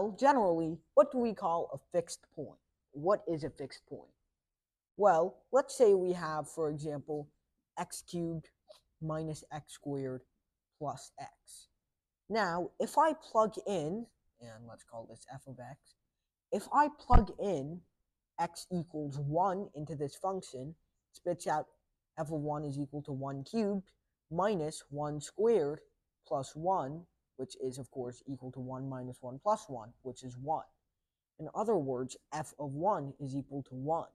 Well, generally, what do we call a fixed point? What is a fixed point? Well, let's say we have, for example, x cubed minus x squared plus x. Now, if I plug in, and let's call this f of x, if I plug in x equals 1 into this function, it spits out f of 1 is equal to 1 cubed minus 1 squared plus 1, which is, of course, equal to 1 minus 1 plus 1, which is 1. In other words, f of 1 is equal to 1.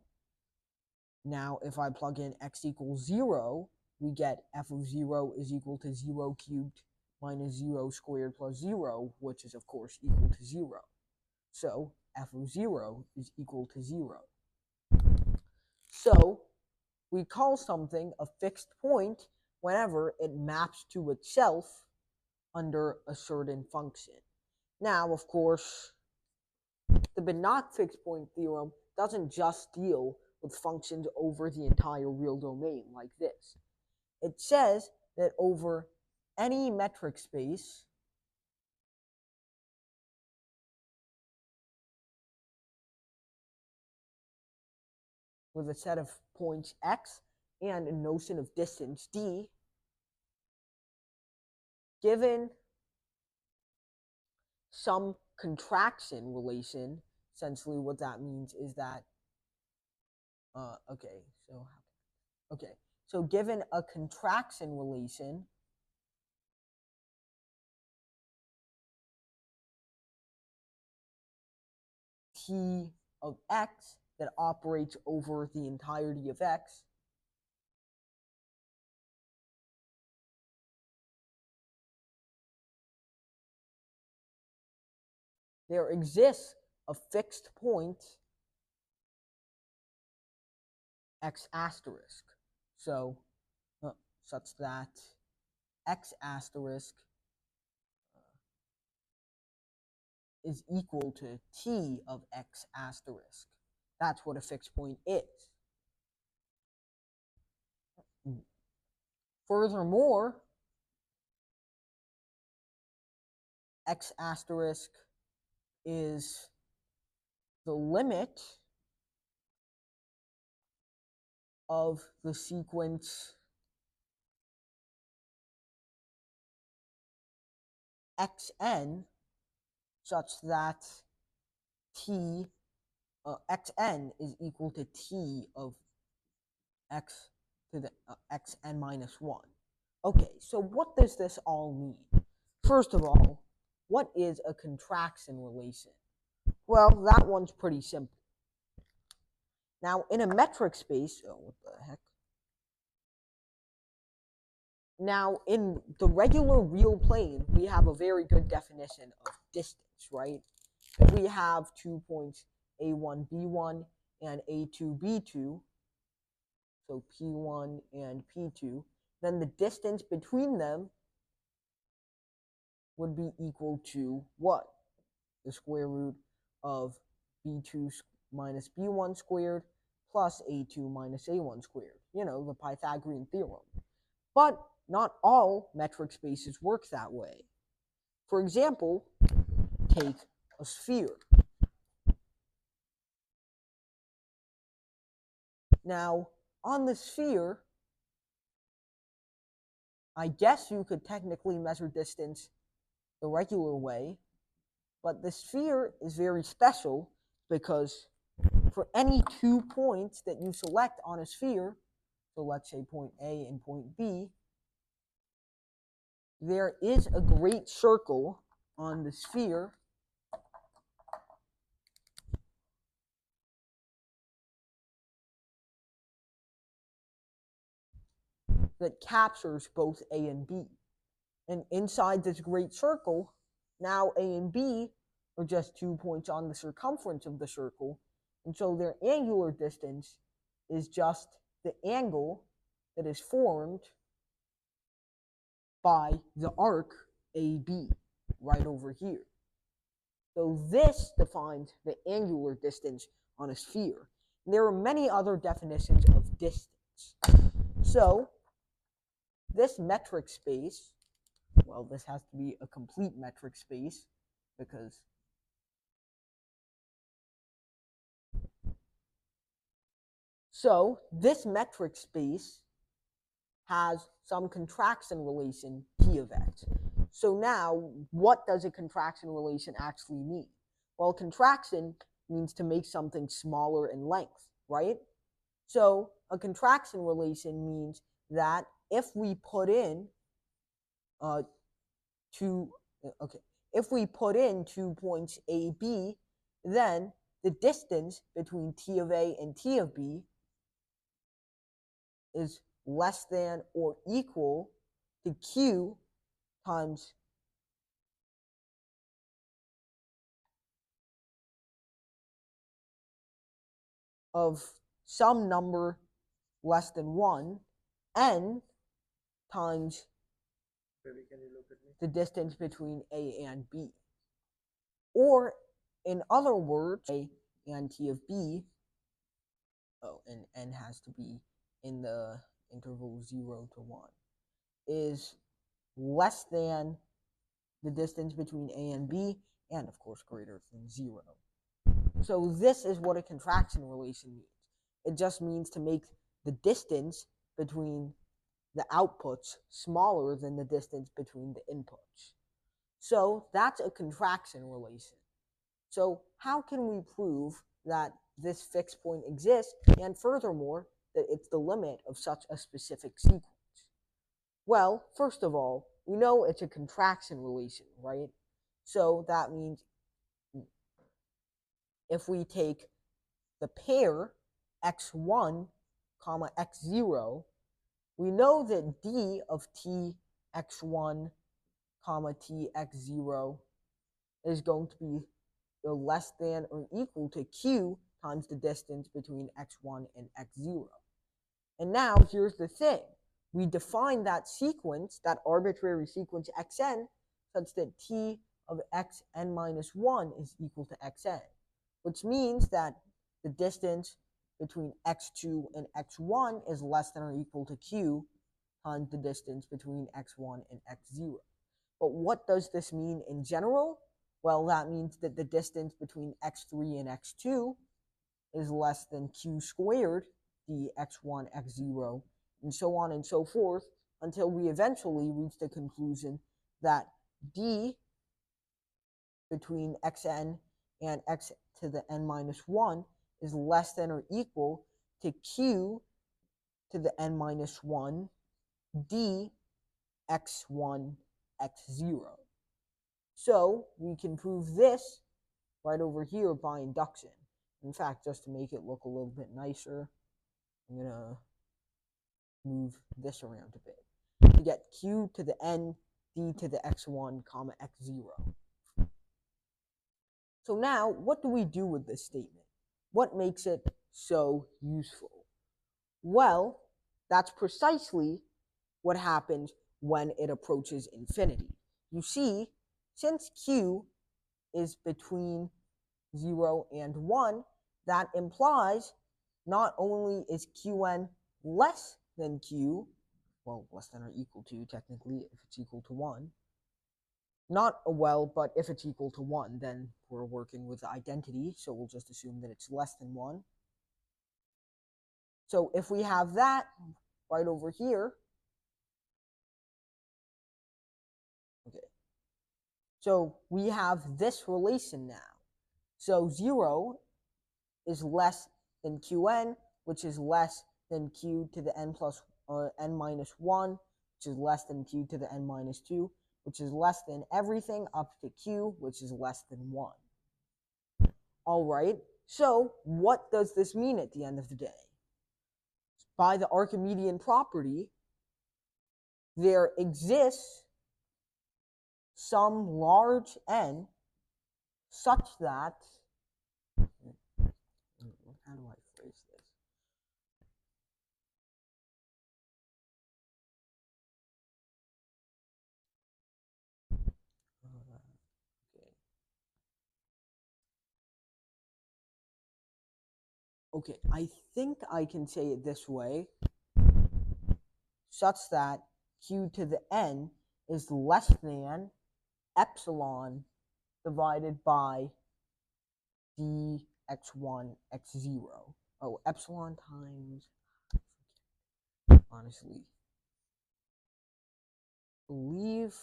Now, if I plug in x equals 0, we get f of 0 is equal to 0 cubed minus 0 squared plus 0, which is, of course, equal to 0. So, f of 0 is equal to 0. So, we call something a fixed point whenever it maps to itself under a certain function. Now, of course, the Banach fixed point theorem doesn't just deal with functions over the entire real domain like this. It says that over any metric space, with a set of points x and a notion of distance d, given some contraction relation, essentially what that means is that, so given a contraction relation, t of x that operates over the entirety of x, there exists a fixed point x asterisk. So, such that x asterisk is equal to t of x asterisk. That's what a fixed point is. Furthermore, x asterisk is the limit of the sequence xn such that xn is equal to t of x to the xn minus 1. Okay, so what does this all mean? First of all, what is a contraction relation? Well, that one's pretty simple. Now, in a metric space, what the heck? Now, in the regular real plane, we have a very good definition of distance, right? If we have 2 points, A1, B1, and A2, B2, so P1 and P2, then the distance between them would be equal to what? The square root of B2 minus B1 squared plus A2 minus A1 squared. You know, the Pythagorean theorem. But not all metric spaces work that way. For example, take a sphere. Now, on the sphere, I guess you could technically measure distance the regular way, but the sphere is very special because for any 2 points that you select on a sphere, so let's say point A and point B, there is a great circle on the sphere that captures both A and B. And inside this great circle, now A and B are just 2 points on the circumference of the circle, and so their angular distance is just the angle that is formed by the arc AB right over here. So this defines the angular distance on a sphere. And there are many other definitions of distance. So this metric space, well, this has to be a complete metric space because So this metric space has some contraction relation T of x. So now, what does a contraction relation actually mean? Well, contraction means to make something smaller in length, right? So a contraction relation means that if we put in if we put in 2 points A, B, then the distance between T of A and T of B is less than or equal to Q times of some number less than 1, n times the distance between A and B. Or, in other words, A and T of B, and n has to be in the interval 0 to 1, is less than the distance between A and B, and of course greater than 0. So this is what a contraction relation means. It just means to make the distance between the outputs smaller than the distance between the inputs. So that's a contraction relation. So how can we prove that this fixed point exists, and furthermore, that it's the limit of such a specific sequence? Well, first of all, we know it's a contraction relation, right? So that means if we take the pair x1 comma x0, we know that d of t x1 comma t x0 is going to be less than or equal to q times the distance between x1 and x0. And now here's the thing. We define that sequence, that arbitrary sequence xn, such that t of xn minus 1 is equal to xn, which means that the distance between x2 and x1 is less than or equal to q times the distance between x1 and x0. But what does this mean in general? Well, that means that the distance between x3 and x2 is less than q squared d x1, x0, and so on and so forth, until we eventually reach the conclusion that d between xn and x to the n minus 1 is less than or equal to q to the n minus 1 d x1, x0. So we can prove this right over here by induction. In fact, just to make it look a little bit nicer, I'm going to move this around a bit to get q to the n d to the x1 comma x0. So now, what do we do with this statement? What makes it so useful? Well, that's precisely what happens when it approaches infinity. You see, since q is between 0 and 1, that implies not only is qn less than q, well, less than or equal to, technically, if it's equal to 1, but if it's equal to 1, then we're working with the identity, so we'll just assume that it's less than 1. So if we have that right over here, okay, so we have this relation now. So 0 is less than qn, which is less than q to the n plus n minus 1, which is less than q to the n minus 2, which is less than everything up to q, which is less than 1. All right, so what does this mean at the end of the day? By the Archimedean property, there exists some large n such that, how do I phrase this? Okay, I think I can say it this way, such that q to the n is less than epsilon divided by d x1, x0. epsilon times, honestly, believe,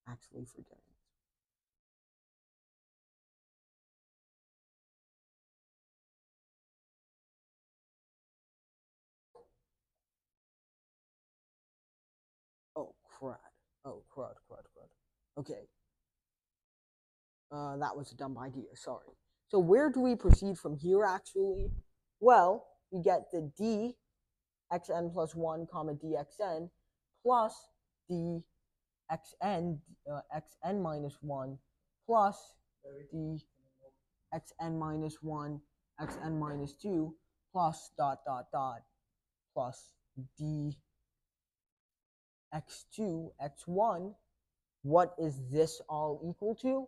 actually forget it. Oh, crud. Oh, crud. Okay. That was a dumb idea, sorry. So where do we proceed from here, actually? Well, we get the dxn plus 1 comma dxn plus dxn xn minus 1 plus dxn minus 1 xn minus 2 plus dot dot dot plus dx2 x1. What is this all equal to?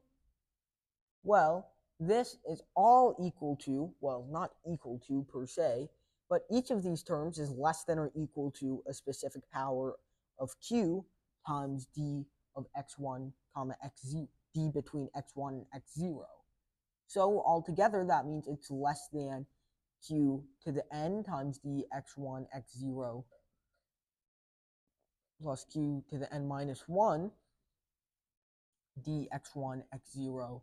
Well, this is all equal to, well, not equal to per se, but each of these terms is less than or equal to a specific power of q times d of x1 comma x0, d between x1 and x0. So altogether, that means it's less than q to the n times d x1 x0 plus q to the n minus 1 d x1 x0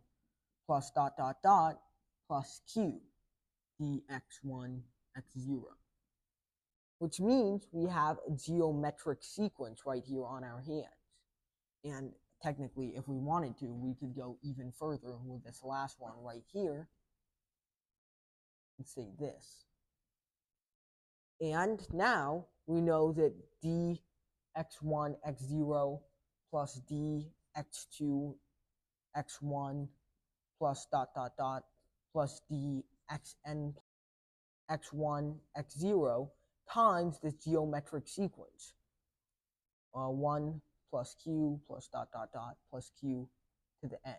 plus dot dot dot plus q dx1 x0, which means we have a geometric sequence right here on our hands. And technically, if we wanted to, we could go even further with this last one right here and say this. And now we know that dx1 x0 plus dx2 x1 plus dot dot dot plus dxn x1 x0 times this geometric sequence, 1 plus q plus dot dot dot plus q to the n.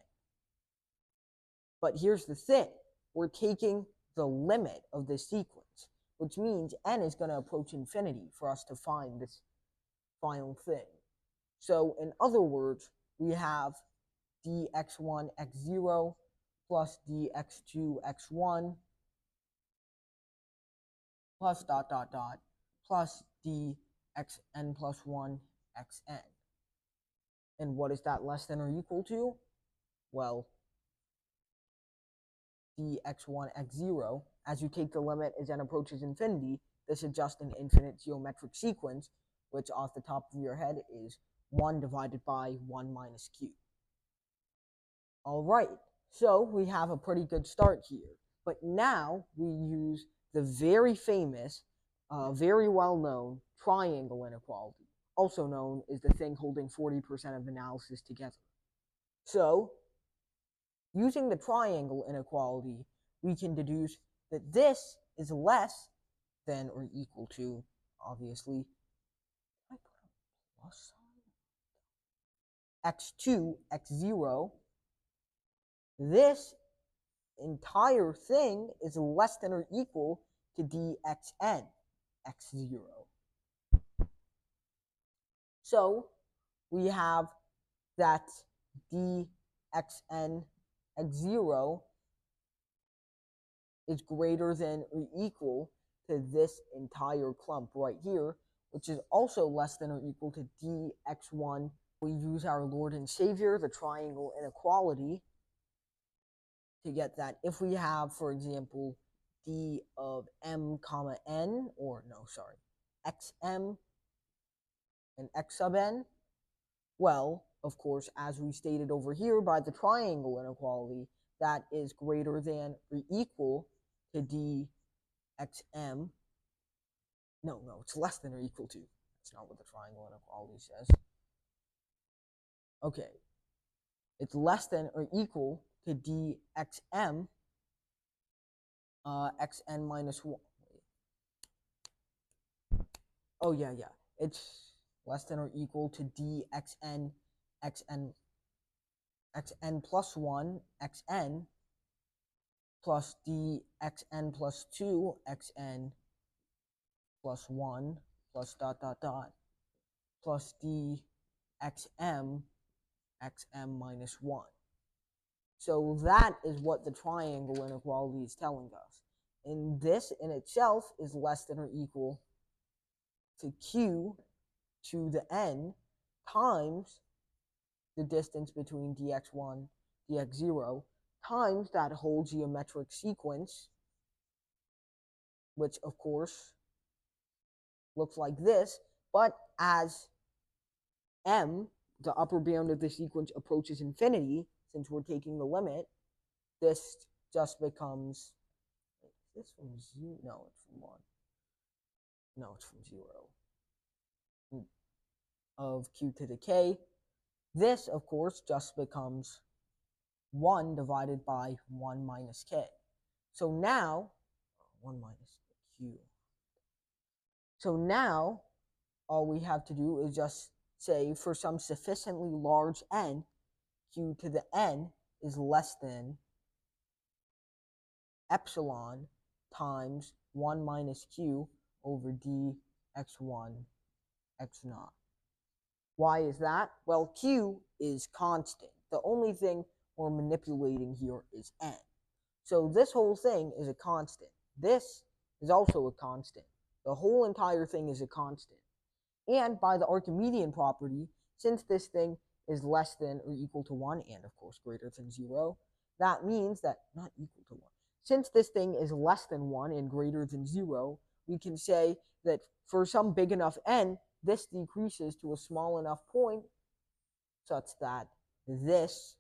But here's the thing, we're taking the limit of this sequence, which means n is going to approach infinity for us to find this final thing. So in other words, we have dx1 x0 plus dx2 x1 plus dot dot dot plus dxn plus 1 xn. And what is that less than or equal to? Well, dx1 x0, as you take the limit as n approaches infinity, this is just an infinite geometric sequence, which off the top of your head is 1 divided by 1 minus q. All right, so we have a pretty good start here. But now we use the very famous, very well-known triangle inequality, also known as the thing holding 40% of analysis together. So, using the triangle inequality, we can deduce that this is less than or equal to, obviously, I put a plus sign, x2, x0. This entire thing is less than or equal to dxn x0. So we have that dxn x0 is greater than or equal to this entire clump right here, which is also less than or equal to dx1. We use our Lord and Savior, the triangle inequality, to get that. If we have, for example, d of m comma n, or no, sorry, xm and x sub n, well, of course, as we stated over here by the triangle inequality, that is greater than or equal to dxm. No, it's less than or equal to. That's not what the triangle inequality says. Okay. It's less than or equal to dxm xn minus 1. Oh, yeah. It's less than or equal to dxn xn plus 1 xn plus dxn plus 2 xn plus 1 plus dot dot dot plus dxm xm minus 1. So that is what the triangle inequality is telling us. And this in itself is less than or equal to q to the n times the distance between dx1, dx0, times that whole geometric sequence, which of course looks like this, but as m, the upper bound of the sequence, approaches infinity, since we're taking the limit, this just becomes, is this from 0? No, it's from 1. No, it's from 0. Of q to the k. This, of course, just becomes 1 divided by 1 minus k. So now, 1 minus q. So now, all we have to do is just say for some sufficiently large n, q to the n is less than epsilon times 1 minus q over dx1 x naught. Why is that? Well, q is constant. The only thing we're manipulating here is n. So this whole thing is a constant. This is also a constant. The whole entire thing is a constant. And by the Archimedean property, since this thing is less than or equal to 1, and of course greater than 0, that means that, not equal to 1, since this thing is less than 1 and greater than 0, we can say that for some big enough n, this decreases to a small enough point such that this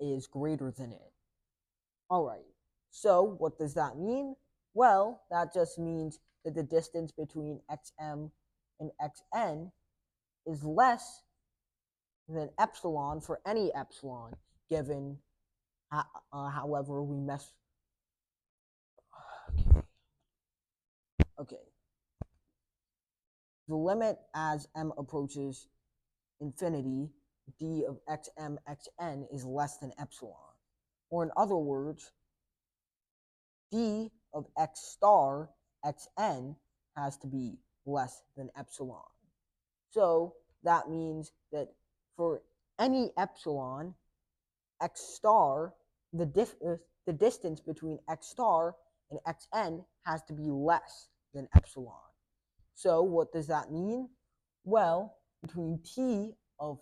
is greater than it. Alright, so what does that mean? Well, that just means that the distance between xm and xn is less than epsilon for any epsilon, given however we mess. Okay. The limit as m approaches infinity, d of xm xn is less than epsilon. Or in other words, d of x star xn has to be less than epsilon. So that means that for any epsilon, x star, the distance between x star and xn has to be less than epsilon. So what does that mean? Well, between t of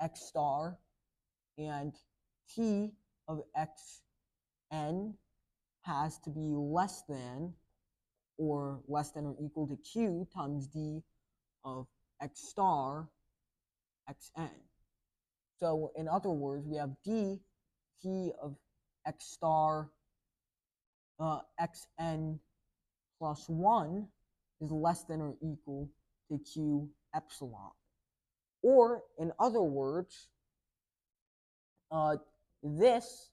x star and t of xn has to be less than or equal to q times d of x star xn. So in other words, we have d t of x star xn plus 1 is less than or equal to q epsilon. Or in other words, this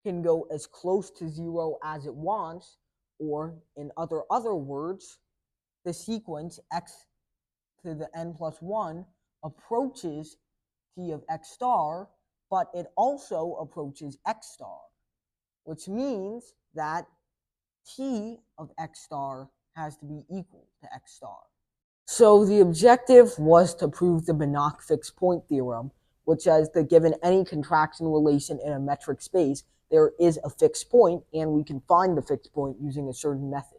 can go as close to 0 as it wants, or in other words, the sequence x to the n plus 1 approaches t of x star, but it also approaches x star, which means that t of x star has to be equal to x star. So the objective was to prove the Banach fixed point theorem, which says that given any contraction relation in a metric space, there is a fixed point, and we can find the fixed point using a certain method.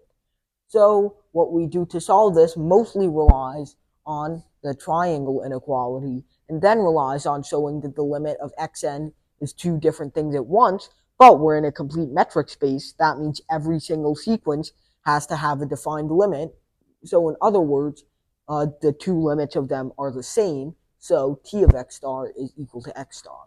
So what we do to solve this mostly relies on the triangle inequality, and then relies on showing that the limit of xn is two different things at once, but we're in a complete metric space. That means every single sequence has to have a defined limit. So in other words, the two limits of them are the same, so t of x star is equal to x star.